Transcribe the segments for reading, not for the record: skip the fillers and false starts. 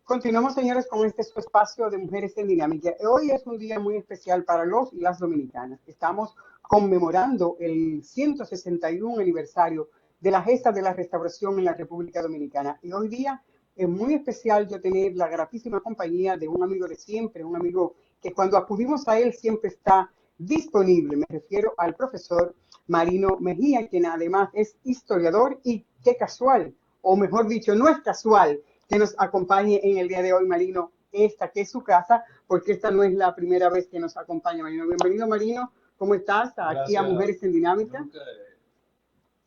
Continuamos, señores, con este su espacio de Mujeres en Dinámica. Hoy es un día muy especial para los y las dominicanas. Estamos conmemorando el 161 aniversario de la gesta de la restauración en la República Dominicana. Y hoy día es muy especial yo tener la gratísima compañía de un amigo de siempre, un amigo que cuando acudimos a él siempre está disponible. Me refiero al profesor Marino Mejía, quien además es historiador y qué casual, o mejor dicho, no es casual que nos acompañe en el día de hoy, Marino, esta que es su casa, porque esta no es la primera vez que nos acompaña, Marino. Bienvenido, Marino. ¿Cómo estás? Aquí a Mujeres en Dinámica. Nunca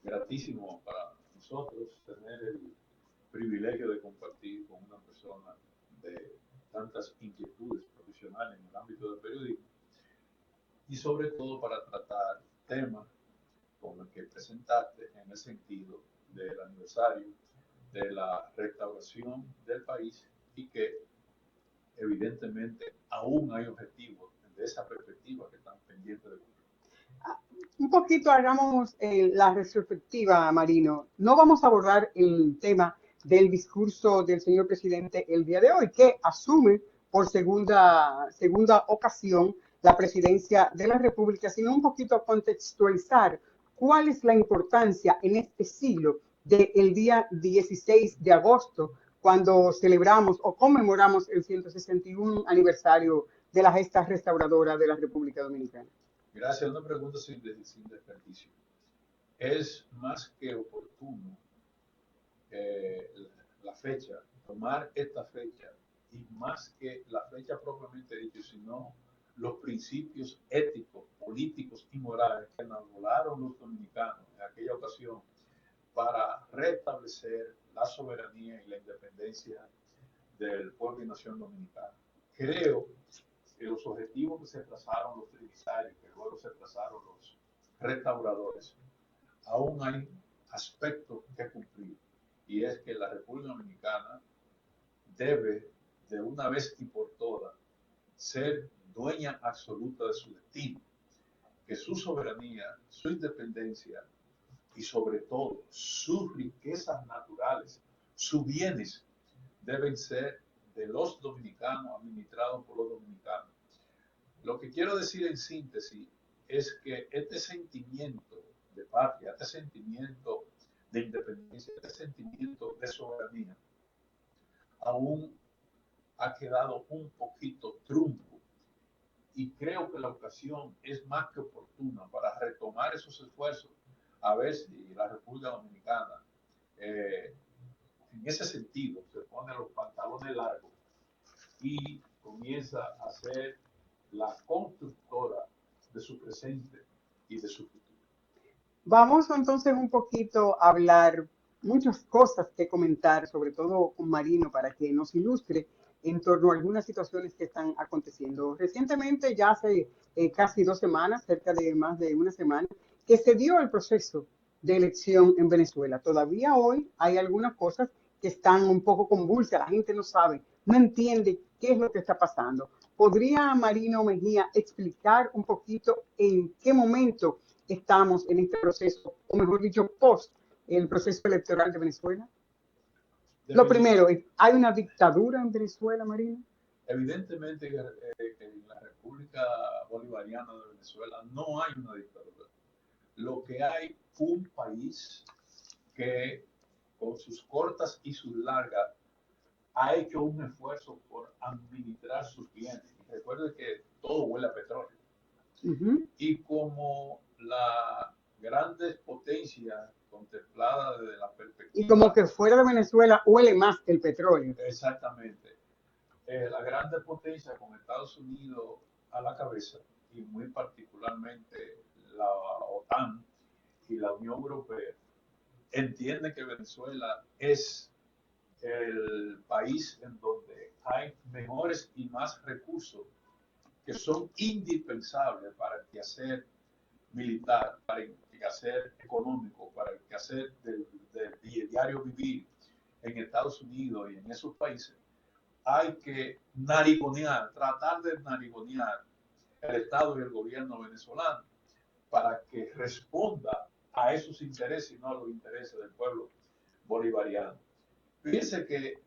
gratísimo para nosotros tener el privilegio de compartir con una persona de tantas inquietudes profesionales en el ámbito del periodismo y sobre todo para tratar temas como el que presentaste en el sentido del aniversario de la restauración del país y que evidentemente aún hay objetivos de esa perspectiva que están pendientes de cumplir. Un poquito hagamos la retrospectiva, Marino. No vamos a abordar el tema del discurso del señor presidente el día de hoy, que asume por segunda ocasión la presidencia de la República, sino un poquito contextualizar cuál es la importancia en este siglo del día 16 de agosto, cuando celebramos o conmemoramos el 161 aniversario de la gesta restauradora de la República Dominicana. Gracias, una pregunta sin desperdicio. Es más que oportuno la fecha, tomar esta fecha, y más que la fecha propiamente dicha, sino los principios éticos, políticos y morales que enarboraron los dominicanos en aquella ocasión para restablecer la soberanía y la independencia del pueblo y nación dominicana. Creo que los objetivos que se trazaron los trinitarios, que luego se trazaron los restauradores, aún hay aspectos que cumplir, y es que la República Dominicana debe de una vez y por todas ser dueña absoluta de su destino, que su soberanía, su independencia y sobre todo sus riquezas naturales, sus bienes, deben ser de los dominicanos, administrados por los dominicanos. Lo que quiero decir en síntesis es que este sentimiento de patria, este sentimiento de independencia, este sentimiento de soberanía, aún ha quedado un poquito trunco, y creo que la ocasión es más que oportuna para retomar esos esfuerzos, a ver si la República Dominicana en ese sentido se pone los pantalones largos y comienza a ser la constructora de su presente y de su futuro. Vamos entonces un poquito a hablar, muchas cosas que comentar, sobre todo con Marino, para que nos ilustre en torno a algunas situaciones que están aconteciendo. Recientemente, ya hace casi 2 semanas, cerca de más de una semana, que se dio el proceso de elección en Venezuela. Todavía hoy hay algunas cosas que están un poco convulsas, la gente no sabe, no entiende qué es lo que está pasando. ¿Podría Marino Mejía explicar un poquito en qué momento estamos en este proceso, o mejor dicho, post el proceso electoral de Venezuela? Lo primero, ¿hay una dictadura en Venezuela, Marino? Evidentemente en la República Bolivariana de Venezuela no hay una dictadura. Lo que hay es un país que con sus cortas y sus largas ha hecho un esfuerzo por administrar sus bienes. Y recuerde que todo huele a petróleo. Y como la grandes potencias contempladas desde la perspectiva... Y como que fuera de Venezuela huele más el petróleo. Exactamente. La grandes potencias con Estados Unidos a la cabeza, y muy particularmente la OTAN y la Unión Europea, entienden que Venezuela es el país en donde hay mejores y más recursos que son indispensables para el quehacer militar, para el quehacer económico, para el quehacer del diario vivir en Estados Unidos y en esos países. Hay que narigonear, tratar de narigonear el Estado y el gobierno venezolano para que responda a esos intereses y no a los intereses del pueblo bolivariano. Fíjense que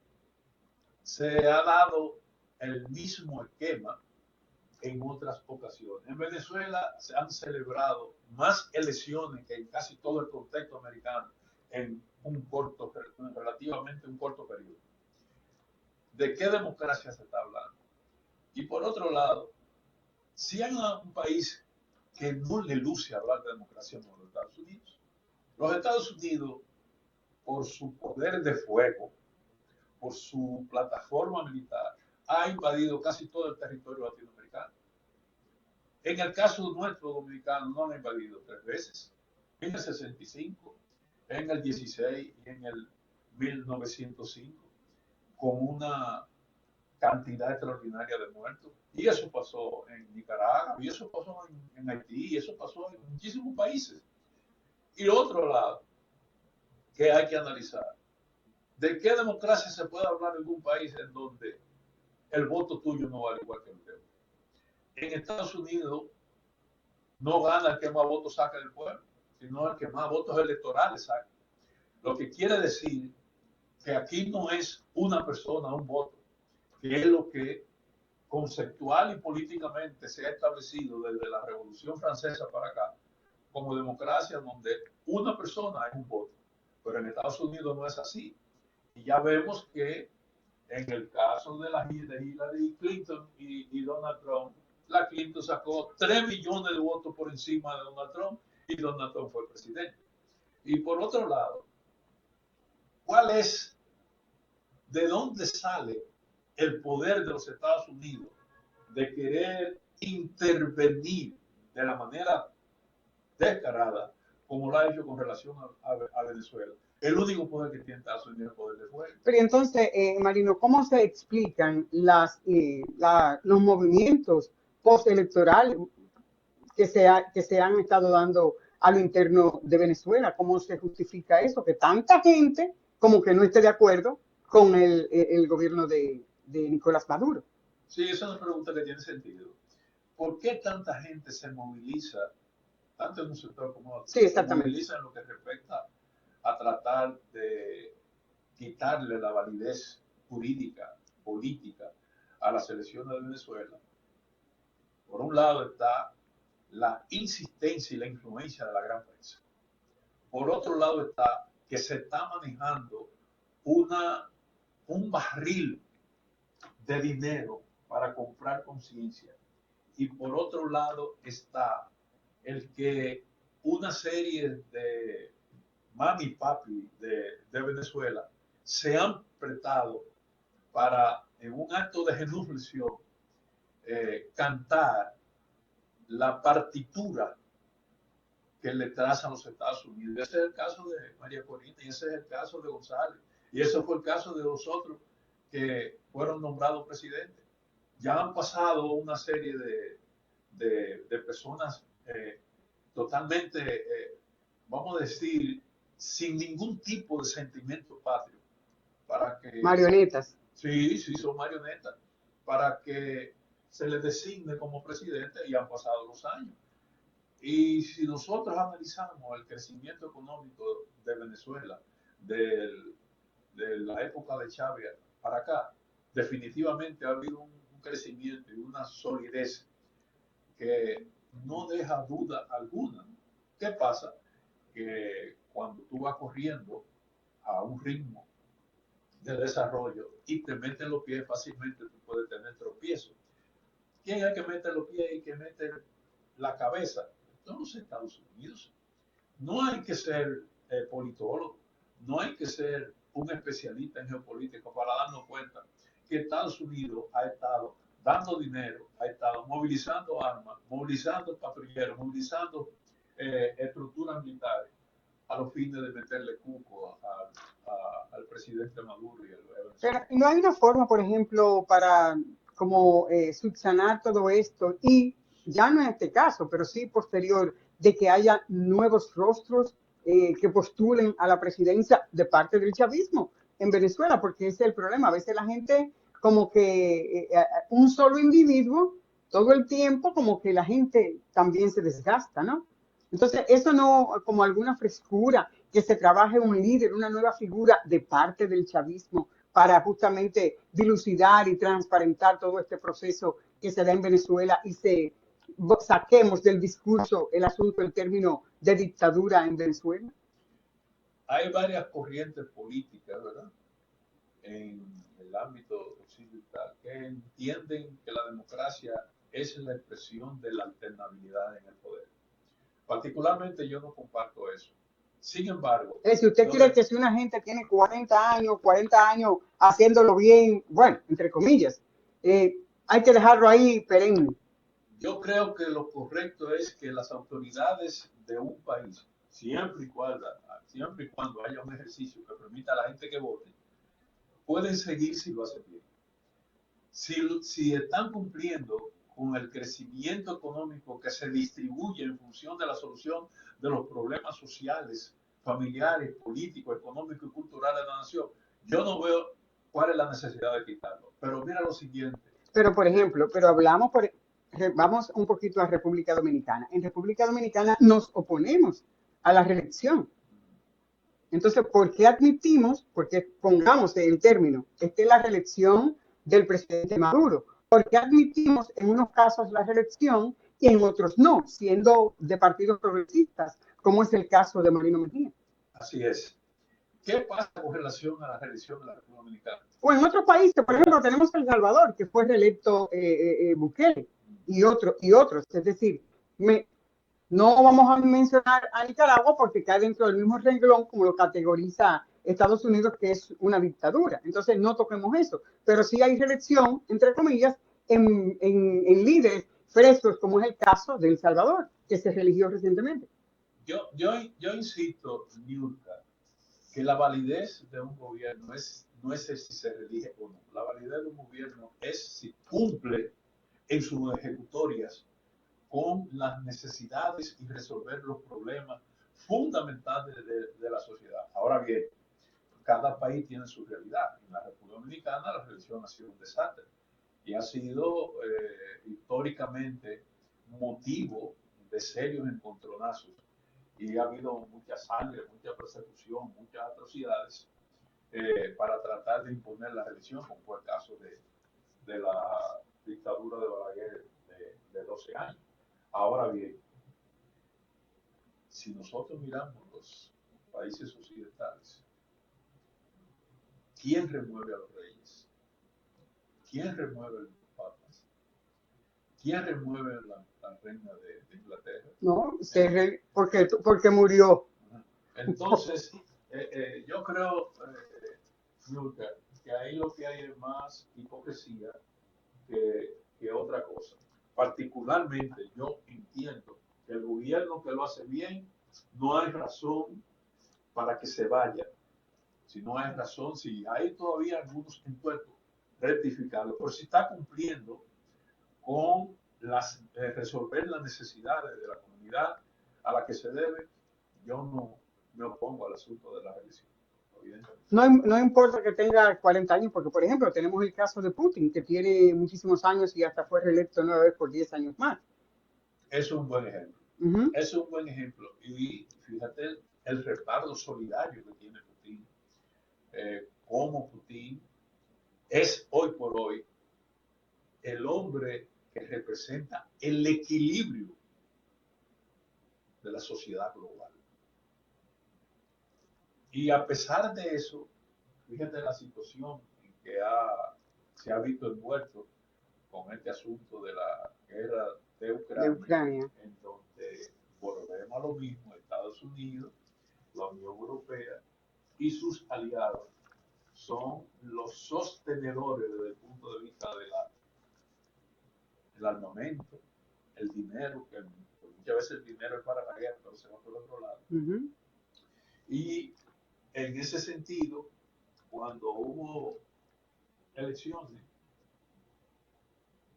se ha dado el mismo esquema en otras ocasiones. En Venezuela se han celebrado más elecciones que en casi todo el contexto americano en relativamente un corto periodo. ¿De qué democracia se está hablando? Y por otro lado, si hay un país que no le luce hablar de democracia como los Estados Unidos. Los Estados Unidos, por su poder de fuego, por su plataforma militar, ha invadido casi todo el territorio latinoamericano. En el caso nuestro dominicano, no lo ha invadido 3 veces, en el 65, en el 16 y en el 1905, con una cantidad extraordinaria de muertos. Y eso pasó en Nicaragua, y eso pasó en Haití, y eso pasó en muchísimos países. Y otro lado que hay que analizar, ¿de qué democracia se puede hablar en algún país en donde el voto tuyo no vale igual que el de otro? En Estados Unidos no gana el que más votos saca del pueblo, sino el que más votos electorales saca. Lo que quiere decir que aquí no es una persona, un voto, que es lo que conceptual y políticamente se ha establecido desde la Revolución Francesa para acá, como democracia donde una persona es un voto. Pero en Estados Unidos no es así. Y ya vemos que en el caso de Hillary Clinton y Donald Trump, la Clinton sacó 3 millones de votos por encima de Donald Trump y Donald Trump fue presidente. Y por otro lado, ¿de dónde sale el poder de los Estados Unidos de querer intervenir de la manera descarada como lo ha hecho con relación a Venezuela? El único poder que tiene Estados Unidos es el poder de fuego. Pero entonces, Marino, ¿cómo se explican los movimientos postelectorales que se han estado dando a lo interno de Venezuela? ¿Cómo se justifica eso? Que tanta gente como que no esté de acuerdo con el gobierno de Nicolás Maduro. Sí, esa es una pregunta que tiene sentido. ¿Por qué tanta gente se moviliza, tanto en un sector como en otro, sí, se moviliza en lo que respecta a tratar de quitarle la validez jurídica, política a las elecciones de Venezuela? Por un lado está la insistencia y la influencia de la gran prensa. Por otro lado está que se está manejando un barril de dinero para comprar conciencia. Y por otro lado está el que una serie de mami y papi de Venezuela se han prestado para, en un acto de genuflexión, cantar la partitura que le trazan los Estados Unidos. Ese es el caso de María Corina y ese es el caso de González. Y ese fue el caso de los otros que fueron nombrados presidentes. Ya han pasado una serie de personas totalmente, vamos a decir, sin ningún tipo de sentimiento patrio. Para que, marionetas. Sí, son marionetas. Para que se les designe como presidente y han pasado los años. Y si nosotros analizamos el crecimiento económico de Venezuela de la época de Chávez para acá, definitivamente ha habido un crecimiento y una solidez que no deja duda alguna. ¿Qué pasa? Que cuando tú vas corriendo a un ritmo de desarrollo y te meten los pies fácilmente, tú puedes tener tropiezos. ¿Quién hay que meter los pies y que meter la cabeza? Son los Estados Unidos. No hay que ser politólogo, no hay que ser un especialista en geopolítica para darnos cuenta que Estados Unidos ha estado dando dinero, ha estado movilizando armas, movilizando patrulleros, movilizando estructuras militares a los fines de meterle cuco al presidente Maduro y al Pero no hay una forma, por ejemplo, para como subsanar todo esto y ya no en este caso, pero sí posterior, de que haya nuevos rostros que postulen a la presidencia de parte del chavismo en Venezuela, porque ese es el problema. A veces la gente, como que un solo individuo, todo el tiempo, como que la gente también se desgasta, ¿no? Entonces, eso no, como alguna frescura, que se trabaje un líder, una nueva figura de parte del chavismo para justamente dilucidar y transparentar todo este proceso que se da en Venezuela y saquemos del discurso el asunto en términos de dictadura en Venezuela? Hay varias corrientes políticas, ¿verdad?, en el ámbito occidental que entienden que la democracia es la expresión de la alternabilidad en el poder. Particularmente yo no comparto eso. Sin embargo, Si usted cree que si una gente tiene 40 años haciéndolo bien, bueno, entre comillas, hay que dejarlo ahí perenne. yo creo que lo correcto es que las autoridades de un país, siempre y cuando haya un ejercicio que permita a la gente que vote, pueden seguir si lo hacen bien. Si están cumpliendo con el crecimiento económico que se distribuye en función de la solución de los problemas sociales, familiares, políticos, económicos y culturales de la nación, yo no veo cuál es la necesidad de quitarlo. Pero mira lo siguiente. Pero, por ejemplo, vamos un poquito a República Dominicana. En República Dominicana nos oponemos a la reelección. Entonces, ¿por qué admitimos, porque pongamos el término, esta es la reelección del presidente Maduro? ¿Por qué admitimos en unos casos la reelección y en otros no, siendo de partidos progresistas, como es el caso de Marino Mejía? Así es. ¿Qué pasa con relación a la reelección de la República Dominicana? O en otros países, por ejemplo, tenemos El Salvador, que fue reelecto Bukele y otros. Es decir, no vamos a mencionar a Nicaragua porque cae dentro del mismo renglón como lo categoriza Estados Unidos, que es una dictadura. Entonces no toquemos eso. Pero sí hay reelección, entre comillas, en líderes frescos, como es el caso de El Salvador, que se religió recientemente. Yo insisto, Niurka, que la validez de un gobierno no es si se reelige o no. La validez de un gobierno es si cumple en sus ejecutorias con las necesidades y resolver los problemas fundamentales de la sociedad. Ahora bien, cada país tiene su realidad. En la República Dominicana la reelección ha sido un desastre y ha sido históricamente motivo de serios encontronazos y ha habido mucha sangre, mucha persecución, muchas atrocidades para tratar de imponer la reelección, como fue el caso de la dictadura de Balaguer de 12 años. Ahora bien, si nosotros miramos los países occidentales, ¿quién remueve a los reyes? ¿Quién remueve a los papas? ¿Quién remueve a la reina de Inglaterra? No, porque murió. Entonces, yo creo, que ahí lo que hay es más hipocresía que otra cosa. Particularmente, yo entiendo que el gobierno que lo hace bien, no hay razón para que se vaya. Si no hay razón, si hay todavía algunos impuestos, rectificarlo. Pero si está cumpliendo con resolver las necesidades de la comunidad a la que se debe, yo no me opongo al asunto de la reelección. No importa que tenga 40 años, porque por ejemplo tenemos el caso de Putin, que tiene muchísimos años y hasta fue reelecto 9 veces por 10 años más. Es un buen ejemplo. Es un buen ejemplo. Y fíjate el respaldo solidario que tiene Putin. Como Putin es hoy por hoy el hombre que representa el equilibrio de la sociedad global. Y a pesar de eso, fíjate la situación en que se ha visto envuelto con este asunto de la guerra de Ucrania, en donde volvemos a lo mismo, Estados Unidos, la Unión Europea y sus aliados son los sostenedores desde el punto de vista del armamento, el dinero, que muchas veces el dinero es para la guerra, pero se va por otro lado. Y en ese sentido, cuando hubo elecciones,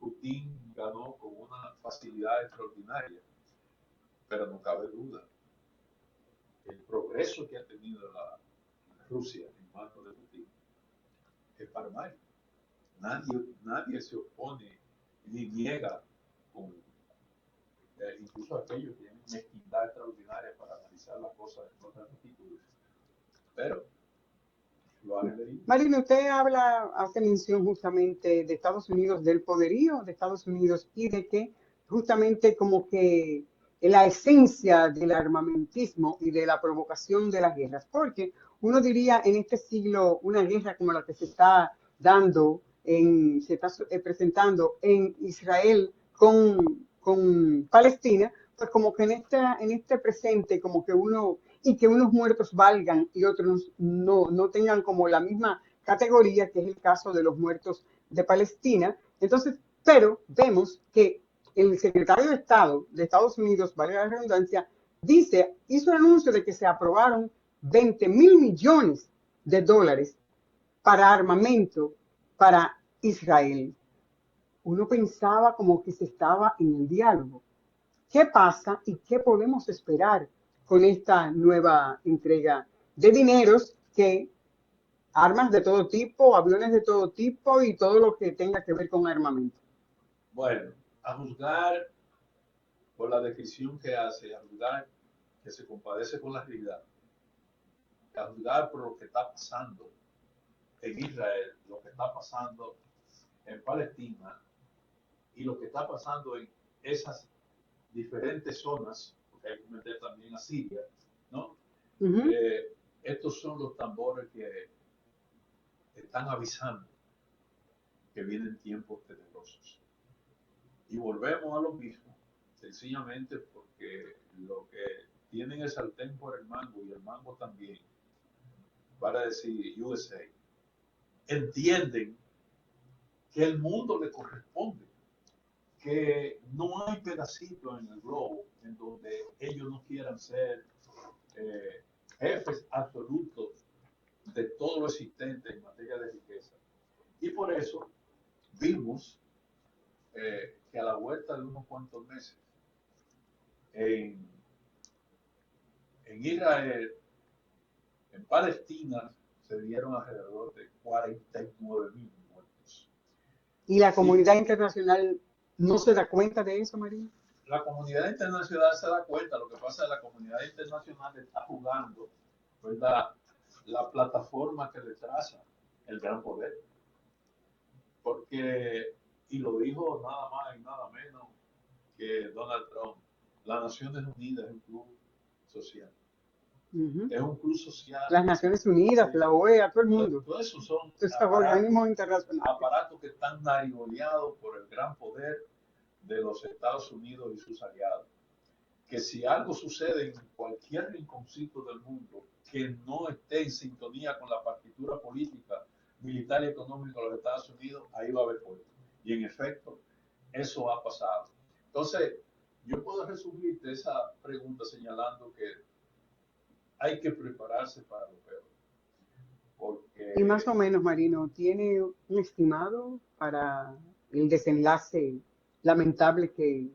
Putin ganó con una facilidad extraordinaria, pero no cabe duda, el progreso que ha tenido la Rusia en manos de Putin es palmario. Nadie se opone ni niega, incluso aquellos que tienen mezquindad extraordinaria para analizar las cosas en otras latitudes. Pero lo Valerie. Marino, usted hace mención justamente de Estados Unidos, del poderío de Estados Unidos y de que justamente como que la esencia del armamentismo y de la provocación de las guerras, porque uno diría en este siglo una guerra como la que se está dando, se está presentando en Israel con Palestina, pues como que en este presente como que uno y que unos muertos valgan y otros no tengan como la misma categoría, que es el caso de los muertos de Palestina. Entonces, pero vemos que el secretario de Estado de Estados Unidos, vale la redundancia, hizo el anuncio de que se aprobaron 20.000 millones de dólares para armamento para Israel. Uno pensaba como que se estaba en el diálogo. ¿Qué pasa y qué podemos esperar con esta nueva entrega de dineros, que armas de todo tipo, aviones de todo tipo y todo lo que tenga que ver con armamento? Bueno, a juzgar por la descripción que hace, a juzgar que se compadece con la realidad, a juzgar por lo que está pasando en Israel, lo que está pasando en Palestina y lo que está pasando en esas diferentes zonas, porque hay que meter también a Siria, ¿no? Estos son los tambores que están avisando que vienen tiempos tenebrosos. Y volvemos a lo mismo, sencillamente porque lo que tienen el sartén por el mango y el mango también, para decir USA, entienden que el mundo le corresponde, que no hay pedacito en el globo en donde ellos no quieran ser jefes absolutos de todo lo existente en materia de riqueza. Y por eso vimos que a la vuelta de unos cuantos meses en Israel, en Palestina, se dieron alrededor de 49.000 muertos. ¿Y la comunidad internacional no se da cuenta de eso, María? La comunidad internacional se da cuenta, lo que pasa es que la comunidad internacional está jugando, ¿verdad?, la plataforma que le traza el gran poder. Porque, y lo dijo nada más y nada menos que Donald Trump, las Naciones Unidas es un club social. Es un club social. Las Naciones Unidas, sí, la OEA, todo el mundo. Todo eso son organismos internacionales. Aparatos que están narigoleados por el gran poder de los Estados Unidos y sus aliados. Que si algo sucede en cualquier rinconcito del mundo que no esté en sintonía con la partitura política, militar y económica de los Estados Unidos, ahí va a haber fuego. Y en efecto, eso ha pasado. Entonces, yo puedo resumirte esa pregunta señalando que hay que prepararse para lo peor. Porque, y más o menos, Marino, ¿tiene un estimado para el desenlace lamentable que...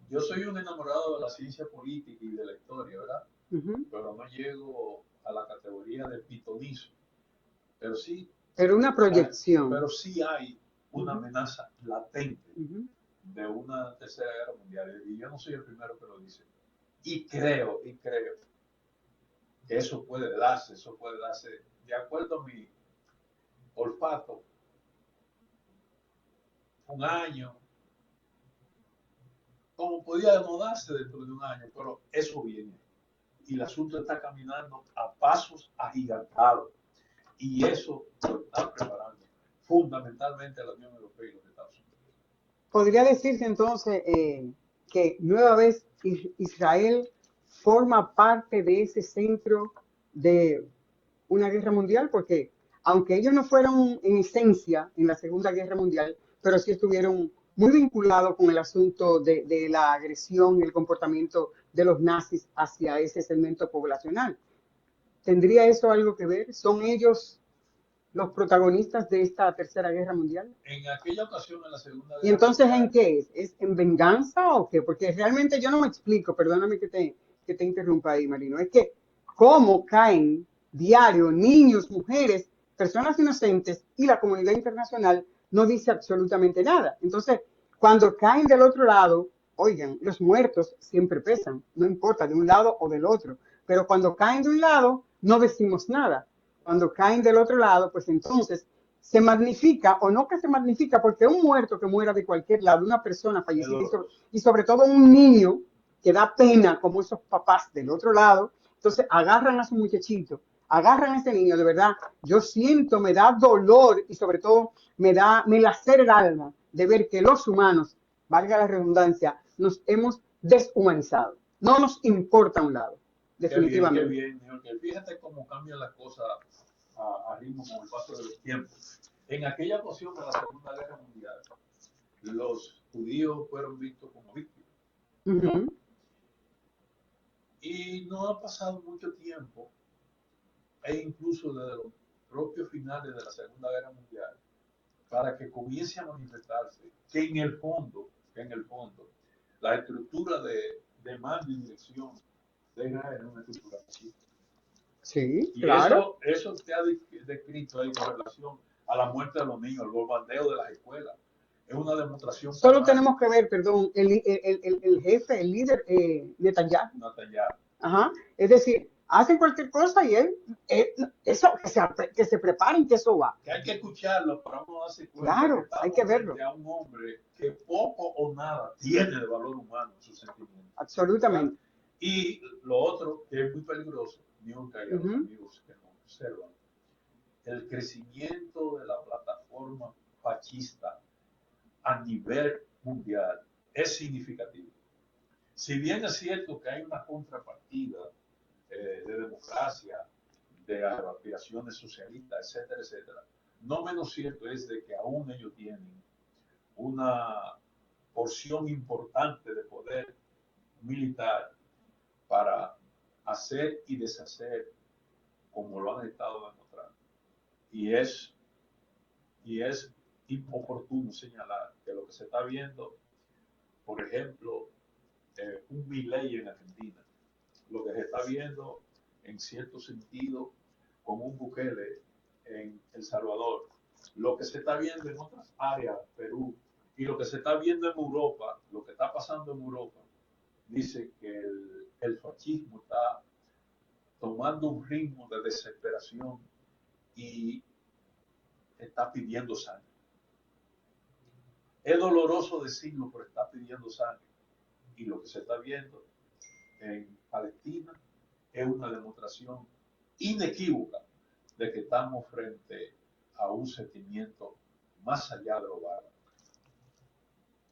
Yo soy un enamorado de la ciencia política y de la historia, ¿verdad? Pero no llego a la categoría de pitonizo. Pero sí... Pero una proyección. Pero sí hay una amenaza latente de una tercera guerra mundial. Y yo no soy el primero que lo dice. Y creo que eso puede darse de acuerdo a mi olfato, un año, como podía no darse dentro de un año, pero eso viene. Y el asunto está caminando a pasos agigantados. Y eso lo está preparando fundamentalmente la Unión Europea y los Estados Unidos. Podría decirse entonces que nueva vez Israel forma parte de ese centro de una guerra mundial, porque aunque ellos no fueron en esencia en la Segunda Guerra Mundial, pero sí estuvieron muy vinculados con el asunto de la agresión y el comportamiento de los nazis hacia ese segmento poblacional. ¿Tendría eso algo que ver? ¿Son ellos los protagonistas de esta tercera guerra mundial? En aquella ocasión, en la Segunda Guerra ¿Y entonces mundial, en qué es? ¿Es en venganza o qué? Porque realmente yo no me explico, perdóname que te interrumpa ahí, Marino, es que cómo caen diario niños, mujeres, personas inocentes y la comunidad internacional no dice absolutamente nada. Entonces, cuando caen del otro lado, oigan, los muertos siempre pesan, no importa de un lado o del otro, pero cuando caen de un lado no decimos nada. Cuando caen del otro lado, pues entonces se magnifica, o no que se magnifica, porque un muerto que muera de cualquier lado, una persona Es fallecida doloroso. y sobre todo un niño que da pena, como esos papás del otro lado, entonces agarran a su muchachito, agarran a ese niño, de verdad, yo siento, me da dolor y sobre todo me lacera el alma de ver que los humanos, valga la redundancia, nos hemos deshumanizado. No nos importa un lado, Qué definitivamente. bien, porque fíjate cómo cambian las cosas a ritmo con el paso de los tiempos. En aquella ocasión de la Segunda Guerra Mundial, los judíos fueron vistos como víctimas. Uh -huh. Y no ha pasado mucho tiempo, e incluso desde los propios finales de la Segunda Guerra Mundial, para que comience a manifestarse que en el fondo, la estructura de mando y dirección de Israel es una estructura machista. Sí, Y claro. eso te ha descrito ahí con relación a la muerte de los niños, el bombardeo de las escuelas. Es una demostración Solo palmaria. tenemos que ver, perdón, el jefe, el líder, Netanyahu. Netanyahu. Ajá. Es decir, hacen cualquier cosa y él, eso, que se preparen que eso va. Que hay que escucharlo para uno darse cuenta que Claro, hay que estamos verlo. frente a un hombre que poco o nada tiene de valor humano en sus sentimientos. ¿Verdad? Absolutamente. Y lo otro que es muy peligroso, Niurka y a Uh los -huh. amigos que nos observan, el crecimiento de la plataforma fascista a nivel mundial es significativo. Si bien es cierto que hay una contrapartida de democracia, de aspiraciones socialistas, etcétera, etcétera, no menos cierto es de que aún ellos tienen una porción importante de poder militar para hacer y deshacer como lo han estado demostrando. Y es, y es oportuno señalar que lo que se está viendo, por ejemplo, un Milei en Argentina, lo que se está viendo en cierto sentido con un Bukele en El Salvador, lo que se está viendo en otras áreas, Perú, y lo que se está viendo en Europa, lo que está pasando en Europa, dice que el fascismo está tomando un ritmo de desesperación y está pidiendo sangre. Es doloroso decirlo, pero está pidiendo sangre. Y lo que se está viendo en Palestina es una demostración inequívoca de que estamos frente a un sentimiento más allá de lo bárbaro.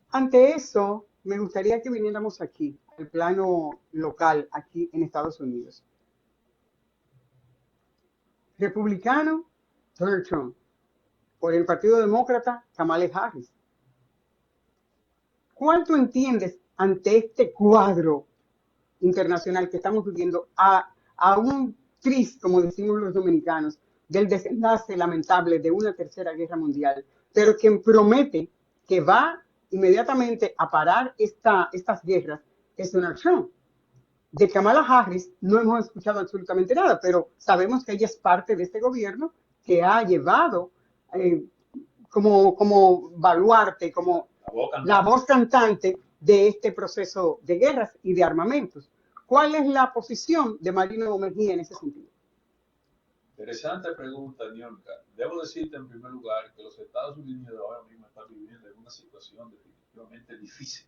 Ante eso, me gustaría que viniéramos aquí, al plano local, aquí en Estados Unidos. Republicano, Donald Trump. Por el Partido Demócrata, Kamala Harris. ¿Cuánto entiendes ante este cuadro internacional que estamos viviendo a un tris, como decimos los dominicanos, del desenlace lamentable de una tercera guerra mundial, pero quien promete que va inmediatamente a parar estas guerras es Donald Trump? De Kamala Harris no hemos escuchado absolutamente nada, pero sabemos que ella es parte de este gobierno que ha llevado como baluarte, como la voz cantante de este proceso de guerras y de armamentos. ¿Cuál es la posición de Marino Mejía en ese sentido? Interesante pregunta, Niorca. Debo decirte en primer lugar que los Estados Unidos ahora mismo están viviendo en una situación definitivamente difícil.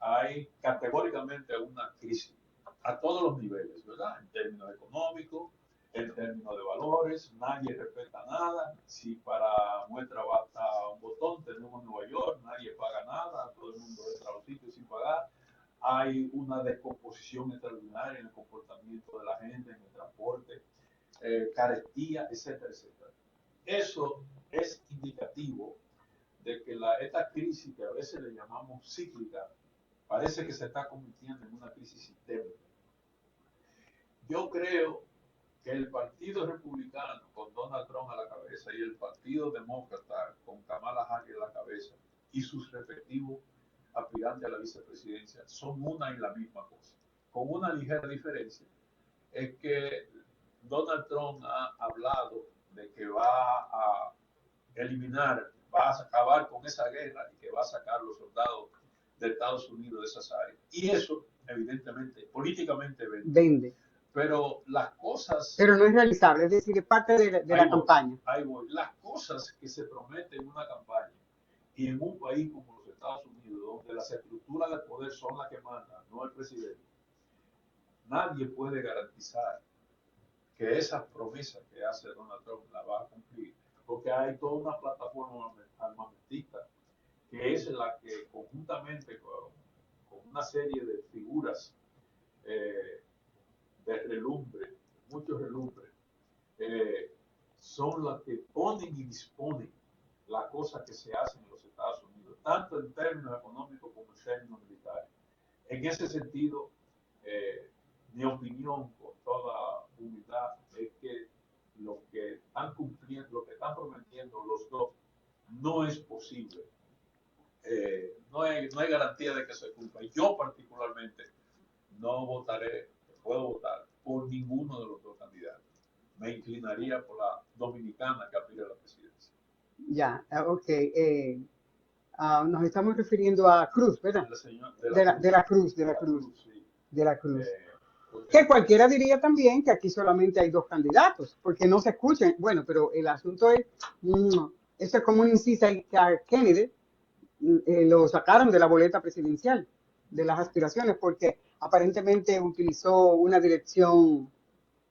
Hay categóricamente una crisis a todos los niveles, ¿verdad? En términos económicos, en términos de valores, nadie respeta nada. Si para muestra basta un botón, tenemos Nueva York, nadie paga nada, todo el mundo entra a los sitios sin pagar. Hay una descomposición extraordinaria en el comportamiento de la gente, en el transporte, carestía, etcétera, etcétera. Eso es indicativo de que esta crisis que a veces le llamamos cíclica, parece que se está convirtiendo en una crisis sistémica. Yo creo que el Partido Republicano con Donald Trump a la cabeza y el Partido Demócrata con Kamala Harris a la cabeza y sus respectivos aspirantes a la vicepresidencia son una y la misma cosa, con una ligera diferencia. Es que Donald Trump ha hablado de que va a eliminar, va a acabar con esa guerra y que va a sacar los soldados de Estados Unidos de esas áreas. Y eso, evidentemente, políticamente vende. Pero las cosas, Pero no es realizable, es decir, es parte de la campaña. ahí voy, las cosas que se prometen en una campaña y en un país como los Estados Unidos, donde las estructuras de poder son las que mandan, no el presidente, nadie puede garantizar que esas promesas que hace Donald Trump la va a cumplir, porque hay toda una plataforma armamentista que es la que conjuntamente con una serie de figuras eh, de relumbre, muchos relumbres, eh, son las que ponen y disponen las cosas que se hacen en los Estados Unidos, tanto en términos económicos como en términos militares. En ese sentido, mi opinión, con toda humildad, es que lo que están cumpliendo, lo que están prometiendo los dos, no es posible. No hay garantía de que se cumpla. Yo particularmente no votaré, puedo votar por ninguno de los dos candidatos. Me inclinaría por la dominicana que aspira a la presidencia. Ya, ok. Nos estamos refiriendo a Cruz, ¿verdad? De la Cruz, de la Cruz, Sí. de la Cruz. Porque Que cualquiera diría también que aquí solamente hay dos candidatos, porque no se escuchan. Bueno, pero el asunto es, eso es como un inciso que a Kennedy lo sacaron de la boleta presidencial, de las aspiraciones, porque aparentemente utilizó una dirección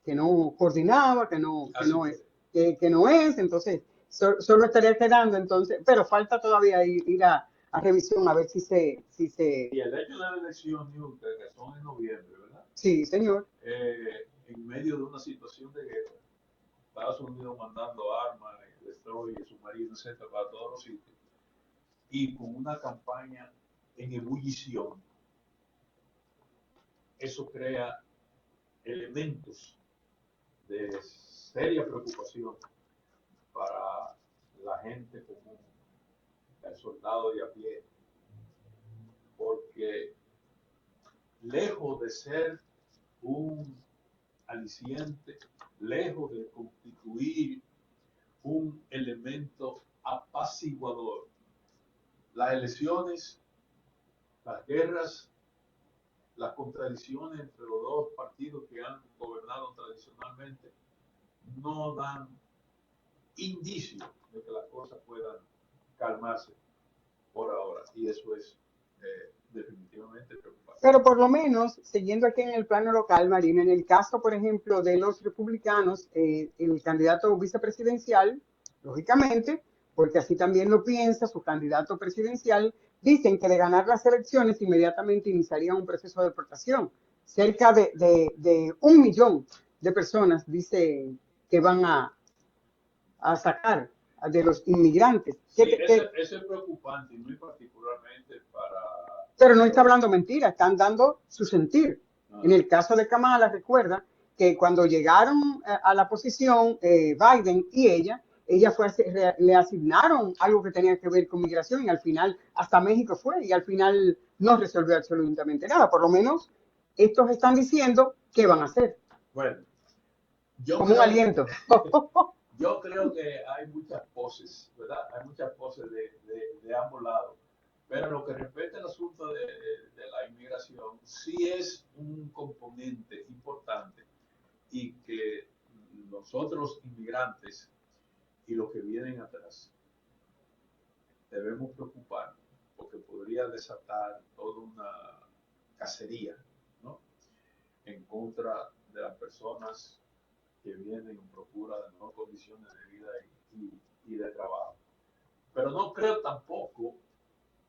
que no coordinaba, que no es, entonces solo estaría quedando, entonces, pero falta todavía ir a revisión a ver si se. y el hecho de la elección, Newton, que son en noviembre, ¿verdad? Sí, señor. En medio de una situación de guerra, Estados Unidos mandando armas, destroyers, submarinos, etcétera, para todos los sitios, y con una campaña en ebullición, eso crea elementos de seria preocupación para la gente común, el soldado de a pie, porque lejos de ser un aliciente, lejos de constituir un elemento apaciguador, las elecciones, las guerras, las contradicciones entre los dos partidos que han gobernado tradicionalmente no dan indicio de que las cosas puedan calmarse por ahora, y eso es definitivamente preocupante. Pero por lo menos, siguiendo aquí en el plano local, Marina, en el caso, por ejemplo, de los republicanos, el candidato vicepresidencial, lógicamente, porque así también lo piensa su candidato presidencial, dicen que de ganar las elecciones inmediatamente iniciaría un proceso de deportación. Cerca de 1 millón de personas dice que van a sacar de los inmigrantes. Sí, eso es preocupante y muy particularmente para... Pero no está hablando mentira, están dando su sentir. En el caso de Kamala, recuerda que cuando llegaron a la posición, Biden y ella le asignaron algo que tenía que ver con migración y al final hasta México fue y al final no resolvió absolutamente nada. Por lo menos estos están diciendo qué van a hacer. Bueno, como un aliento. Yo creo que hay muchas poses, ¿verdad? Hay muchas poses de ambos lados. Pero lo que respecta al asunto de la inmigración, sí es un componente importante y que nosotros inmigrantes y los que vienen atrás debemos preocuparnos porque podría desatar toda una cacería, ¿no? En contra de las personas que vienen en procura de mejores condiciones de vida y de trabajo. Pero no creo tampoco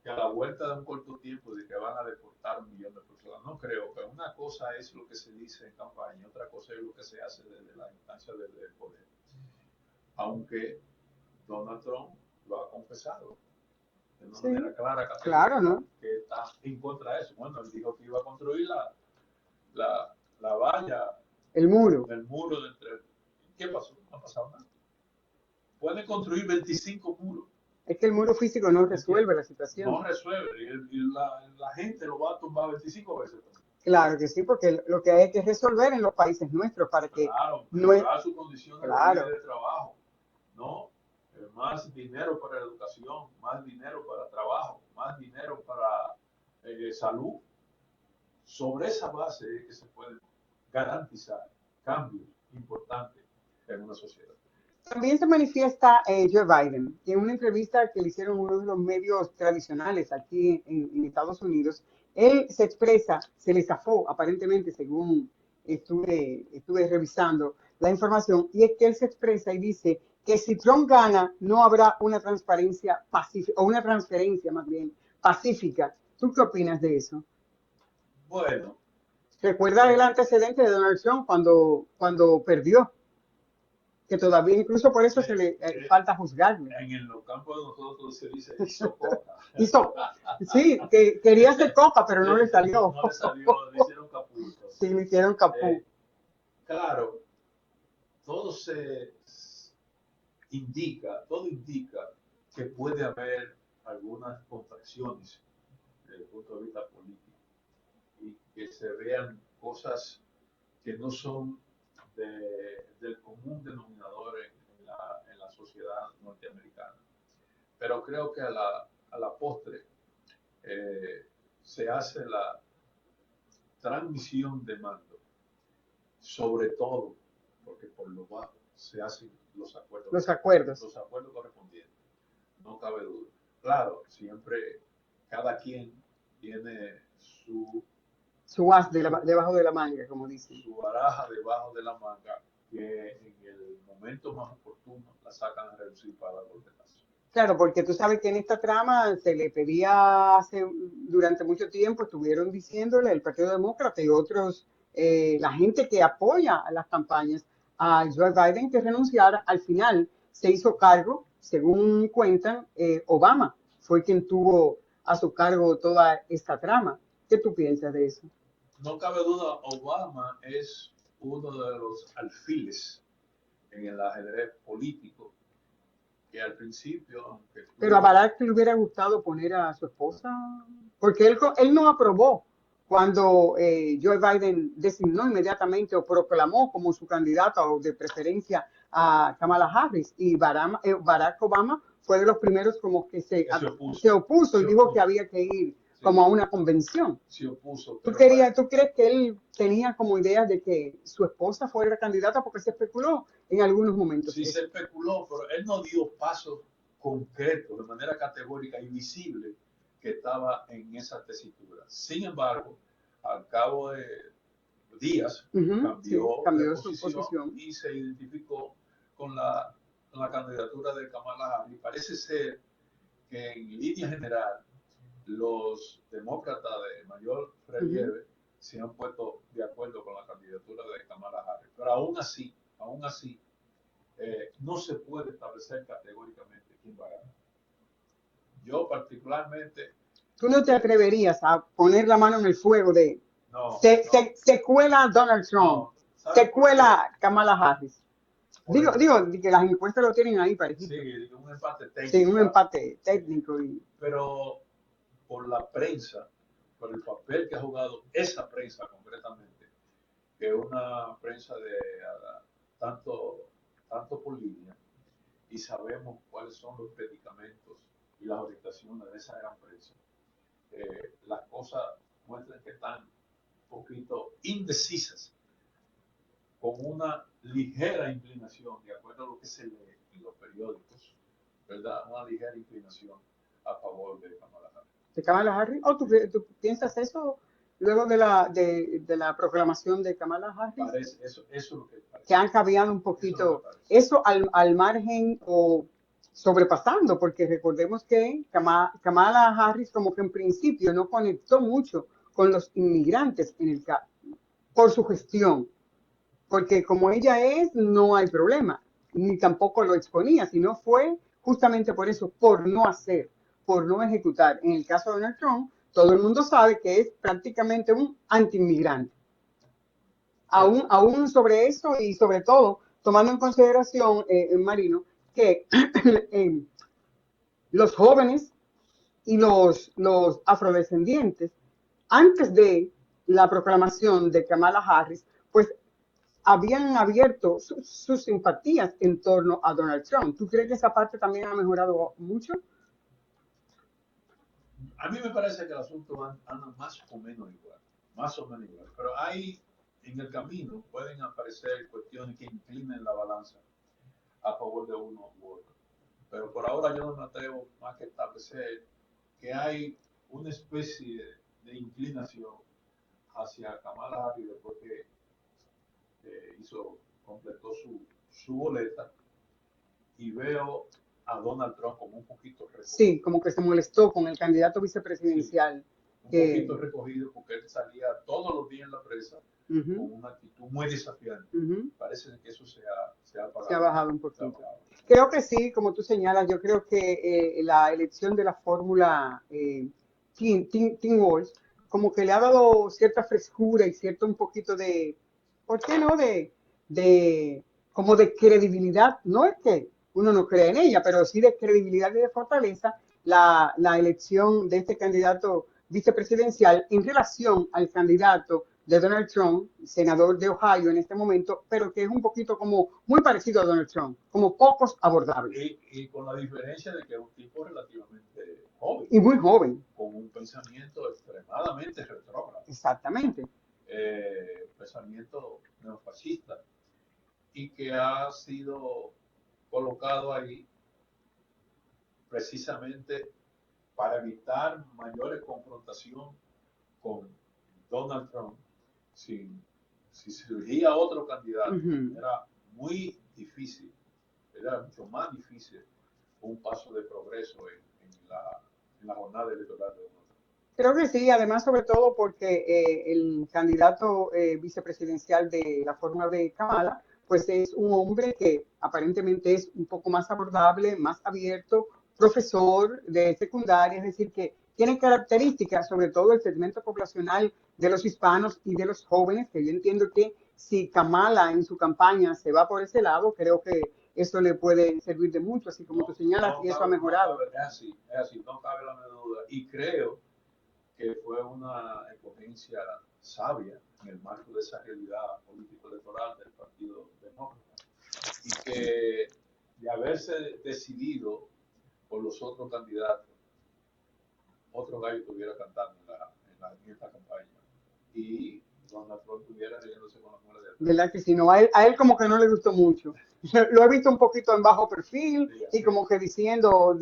que a la vuelta de un corto tiempo de que van a deportar 1 millón de personas. No creo, pero una cosa es lo que se dice en campaña, otra cosa es lo que se hace desde la instancia del poder. Aunque Donald Trump lo ha confesado de una manera clara, claro, ¿no? que está en contra de eso. Bueno, él dijo que iba a construir la valla, el muro de entre... ¿Qué pasó? No ha pasado nada. Pueden construir 25 muros. Es que el muro físico no resuelve la situación. No resuelve, y la gente lo va a tumbar 25 veces. Claro que sí, porque lo que hay que resolver en los países nuestros para que mejorar su condición de vida y de trabajo, ¿no? Más dinero para la educación, más dinero para trabajo, más dinero para salud. Sobre esa base es que se puede garantizar cambios importantes en una sociedad. También se manifiesta Joe Biden en una entrevista que le hicieron uno de los medios tradicionales aquí en Estados Unidos. Él se expresa, se le zafó aparentemente, según estuve revisando la información, y es que él se expresa y dice que si Trump gana, no habrá una transparencia pacífica, o una transferencia más bien pacífica. ¿Tú qué opinas de eso? Bueno, ¿Recuerda el antecedente de Donald Trump cuando perdió? Que todavía incluso por eso se le falta juzgarlo. en los campos de nosotros se dice hizo coca. Hizo, sí, que quería hacer coca, pero no le salió. No le salió, le hicieron capullo. Sí, le hicieron capú. Claro, todo se todo indica que puede haber algunas contracciones desde el punto de vista político y que se vean cosas que no son del común denominador en la sociedad norteamericana. Pero creo que a la postre se hace la transmisión de mando, sobre todo porque por lo bajo se hacen los acuerdos. Los acuerdos. Los acuerdos correspondientes, no cabe duda. Claro, siempre cada quien tiene su as debajo de la manga, como dicen. Su baraja debajo de la manga, que en el momento más oportuno la sacan a reducir para dar golpetazo. Claro, porque tú sabes que en esta trama se le pedía durante mucho tiempo, estuvieron diciéndole el Partido Demócrata y otros, la gente que apoya a las campañas a Joe Biden que renunciara. Al final se hizo cargo, según cuentan, Obama fue quien tuvo a su cargo toda esta trama. ¿Qué tú piensas de eso? No cabe duda, Obama es uno de los alfiles en el ajedrez político que al principio, aunque pero a Barack le hubiera gustado poner a su esposa, porque él no aprobó cuando Joe Biden designó inmediatamente o proclamó como su candidata o de preferencia a Kamala Harris, y Barack Obama fue de los primeros como que se opuso y dijo que había que ir como a una convención. Se opuso. ¿Tú crees que él tenía como idea de que su esposa fuera candidata? Porque se especuló en algunos momentos. Sí, se especuló, pero él no dio pasos concretos, de manera categórica y visible, que estaba en esa tesitura. Sin embargo, al cabo de días, cambió de su posición y se identificó con la candidatura de Kamala Harris. Parece ser que en línea general los demócratas de mayor relieve se han puesto de acuerdo con la candidatura de Kamala Harris. Pero aún así, no se puede establecer categóricamente quién va a ganar. Yo particularmente... ¿Tú no te atreverías a poner la mano en el fuego de... Se cuela Donald Trump, se cuela Kamala Harris? Digo, que las encuestas lo tienen ahí parejito. Sí, un empate técnico. Sí, un empate técnico. Pero por la prensa, por el papel que ha jugado esa prensa concretamente, que es una prensa de tanto por línea, y sabemos cuáles son los predicamentos y las orientaciones de esa gran prensa, las cosas muestran que están un poquito indecisas, con una ligera inclinación, de acuerdo a lo que se lee en los periódicos, ¿verdad? Una ligera inclinación a favor de Kamala Harris. ¿De Kamala Harris? ¿O tú piensas eso luego de la proclamación de Kamala Harris? Eso es lo que parece. Que han cambiado un poquito eso al margen o sobrepasando, porque recordemos que Kamala Harris como que en principio no conectó mucho con los inmigrantes por su gestión, porque como ella es, no hay problema, ni tampoco lo exponía, sino fue justamente por eso, por no hacer, por no ejecutar. En el caso de Donald Trump, todo el mundo sabe que es prácticamente un anti-inmigrante. Aún sobre eso y sobre todo, tomando en consideración, Marino, que los jóvenes y los afrodescendientes, antes de la proclamación de Kamala Harris, pues habían abierto sus simpatías en torno a Donald Trump. ¿Tú crees que esa parte también ha mejorado mucho? A mí me parece que el asunto anda más o menos igual, pero hay en el camino pueden aparecer cuestiones que inclinen la balanza a favor de uno u otro. Pero por ahora yo no me atrevo más que establecer que hay una especie de inclinación hacia Kamala Harris después que completó su boleta, y veo a Donald Trump como un poquito recogido. Sí, como que se molestó con el candidato vicepresidencial. Sí, un poquito recogido porque él salía todos los días en la prensa con una actitud muy desafiante. Parece que eso se ha apagado. Se ha bajado un poquito. Creo que sí, como tú señalas, yo creo que la elección de la fórmula Teen Walsh como que le ha dado cierta frescura y cierto un poquito de, ¿por qué no? Como de credibilidad. No es que uno no cree en ella, pero sí de credibilidad y de fortaleza la elección de este candidato vicepresidencial en relación al candidato de Donald Trump, senador de Ohio en este momento, pero que es un poquito como muy parecido a Donald Trump, como pocos abordables. Y con la diferencia de que es un tipo relativamente joven. Y muy joven. Con un pensamiento extremadamente retrógrado. Exactamente. Pensamiento neofascista. Y que ha sido colocado ahí precisamente para evitar mayores confrontación con Donald Trump. Si surgía otro candidato, era muy difícil, era mucho más difícil un paso de progreso en la jornada electoral de Donald Trump. Creo que sí, además sobre todo porque el candidato vicepresidencial de la fórmula de Kamala, pues es un hombre que aparentemente es un poco más abordable, más abierto, profesor de secundaria, es decir, que tiene características, sobre todo el segmento poblacional de los hispanos y de los jóvenes, que yo entiendo que si Kamala en su campaña se va por ese lado, creo que eso le puede servir de mucho, así como tú señalas, y eso ha mejorado. Es así, no cabe la menor duda. Y creo que fue una escogencia sabia en el marco de esa realidad político-electoral del Partido Demócrata. Y que de haberse decidido por los otros candidatos, otro gallo estuviera cantando en esta campaña. Y Donald Trump estuviera riéndose con la muela de atrás. ¿Verdad que si no? A él como que no le gustó mucho. Lo he visto un poquito en bajo perfil y como que diciendo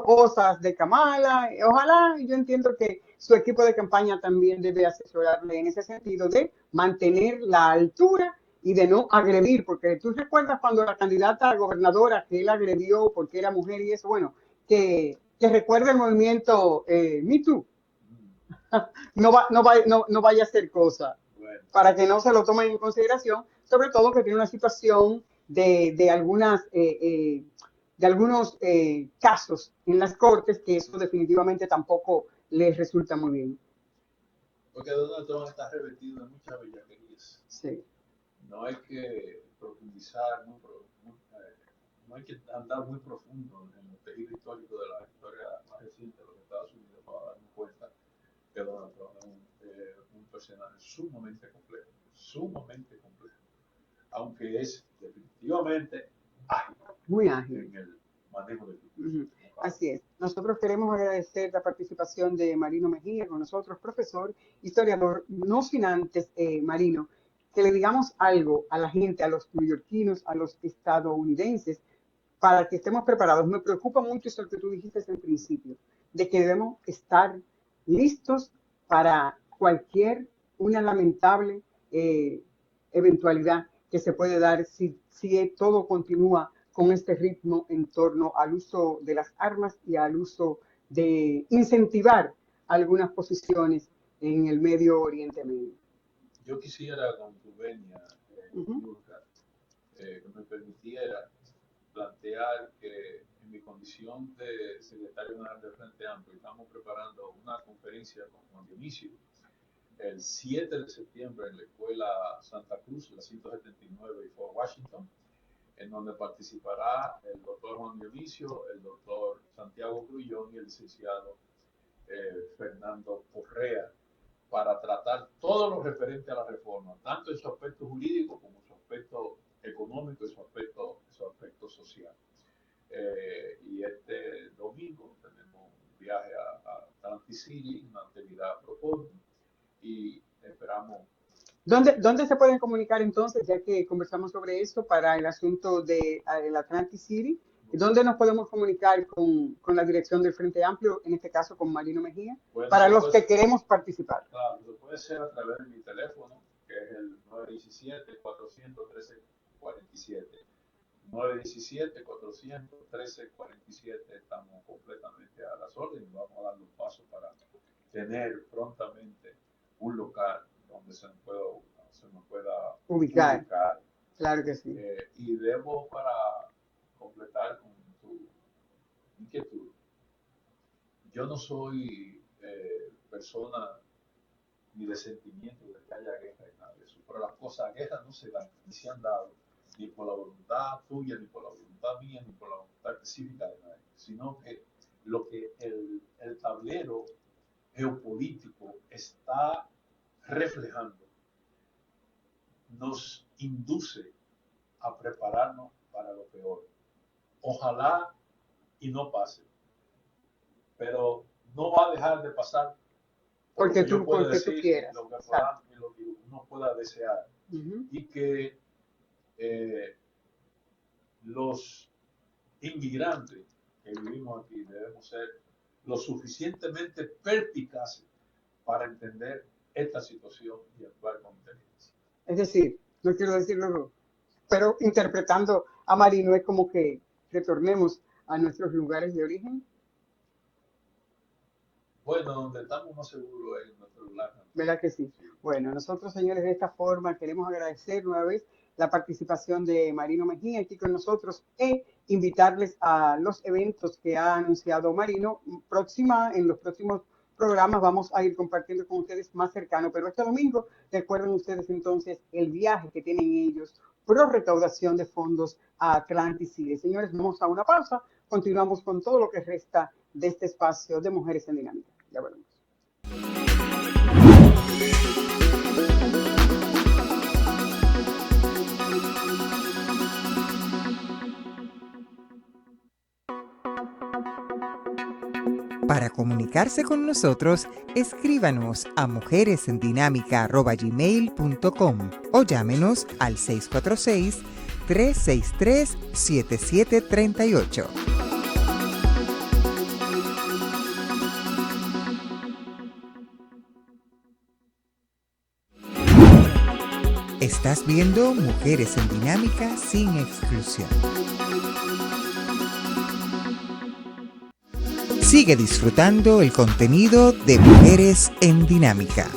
cosas de Kamala. Ojalá, yo entiendo que su equipo de campaña también debe asesorarle en ese sentido de mantener la altura y de no agredir, porque tú recuerdas cuando la candidata gobernadora que él agredió porque era mujer y eso, bueno, que recuerda el movimiento Me Too. No vaya a hacer cosa para que no se lo tomen en consideración, sobre todo que tiene una situación de algunos casos en las cortes que eso definitivamente tampoco les resulta muy bien. Porque Donald Trump está revestido de muchas bellaquerías. Sí. No hay que profundizar, no hay que andar muy profundo en el tejido histórico de la historia más reciente de los Estados Unidos para darnos cuenta que Donald Trump es un personaje sumamente complejo, aunque es definitivamente ágil, muy ágil en el manejo del discurso. Así es. Nosotros queremos agradecer la participación de Marino Mejía con nosotros, profesor, historiador, no sin antes, Marino, que le digamos algo a la gente, a los neoyorquinos, a los estadounidenses, para que estemos preparados. Me preocupa mucho eso que tú dijiste en principio, de que debemos estar listos para una lamentable eventualidad que se puede dar si todo continúa con este ritmo en torno al uso de las armas y al uso de incentivar algunas posiciones en el Medio Oriente Medio. Yo quisiera, con tu venia, que me permitiera plantear que en mi condición de secretario general del Frente Amplio estamos preparando una conferencia con Juan Dionisio el 7 de septiembre en la Escuela Santa Cruz, la 179 y Fort Washington, en donde participará el doctor Juan Dionisio, el doctor Santiago Grullón y el licenciado Fernando Correa, para tratar todo lo referente a la reforma, tanto en su aspecto jurídico como en su aspecto económico y su aspecto social. Y este domingo tenemos un viaje a Atlantic City, una actividad a propósito, y esperamos ¿Dónde se pueden comunicar entonces, ya que conversamos sobre esto, para el asunto de el Atlantic City? ¿Dónde nos podemos comunicar con la dirección del Frente Amplio, en este caso con Marino Mejía, Bueno, para los que queremos participar? Claro, lo puede ser a través de mi teléfono, que es el 917-413-47. 917-413-47. Estamos completamente a las órdenes. Vamos a dar los pasos para tener prontamente un local donde se nos pueda Ubicar. Claro que sí. Y debo, para completar con tu inquietud, yo no soy persona ni de sentimiento de que haya guerra y nada de eso, pero las cosas, guerras no se dan, ni se han dado, ni por la voluntad tuya, ni por la voluntad mía, ni por la voluntad cívica de nadie, sino que lo que el tablero geopolítico está reflejando nos induce a prepararnos para lo peor. Ojalá y no pase, pero no va a dejar de pasar porque tú quieras. Lo que uno pueda desear. Y que los inmigrantes que vivimos aquí debemos ser lo suficientemente perspicaces para entender esta situación y actuar con inteligencia. Es decir, no quiero decirlo, pero interpretando a Marino es como que retornemos a nuestros lugares de origen. Bueno, donde estamos más seguros es en nuestro lugar. ¿Verdad que sí? Bueno, nosotros, señores, de esta forma queremos agradecer nueva vez la participación de Marino Mejía aquí con nosotros e invitarles a los eventos que ha anunciado Marino. En los próximos programas vamos a ir compartiendo con ustedes más cercano, pero este domingo recuerden ustedes entonces el viaje que tienen ellos pro recaudación de fondos a Atlantic City. Señores, vamos a una pausa, continuamos con todo lo que resta de este espacio de Mujeres en Dinámica. Ya volvemos. Para comunicarse con nosotros, escríbanos a mujeresendinámica@gmail.com o llámenos al 646-363-7738. Estás viendo Mujeres en Dinámica sin exclusión. Sigue disfrutando el contenido de Mujeres en Dinámica.